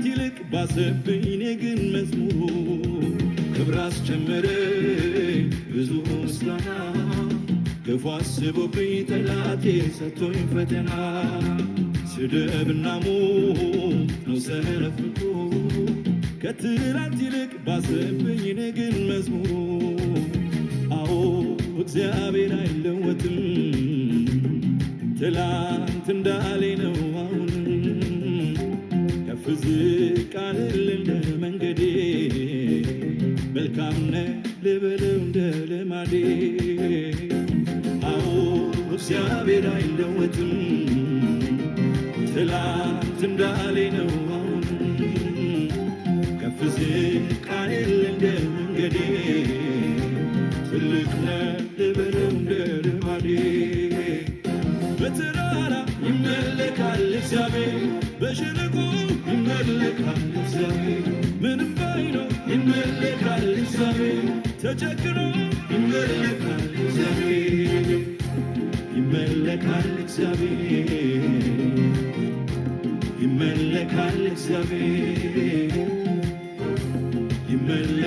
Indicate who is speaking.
Speaker 1: ይልቅ ባሰብኝ እኔ ግን መዝሙሩ ክብር አስጨመረኝ ብዙ ምስጋና ክፉ አስቦብኝ ጠላቴ ሰጥቶኝ ፈተና ስድብና ሞት ነው ሰነፍኩ ከትላንት ይልቅ ባሰብኝ እኔ ግን መዝሙሩ አዎ እግዚአብሔር አይለወጥም ትላንት እንዳለኝ ነው አሁን ከፍ ዝቅ አልል መንገዴ መልካም ነህ ልበለው እንደ ልማዴ አዎ እግዚአብሔር አይለወጥም ትላንት እንዳለኝ ነው አሁን ከፍ ዝቅ አልል እንደ መንገዴ ትልቅ ነህ ልበለው እንደ ልማዴ በተራራ ይመለካል እግዚአብሔር በሸለቆ ይመለካል እግዚአብሔር ምንም ባይኖር ይመለካል እግዚአብሔር ተቸግሮ ይመለካል እግዚአብሔር ይመለካል እግዚአብሔር ይመለካል እግዚአብሔር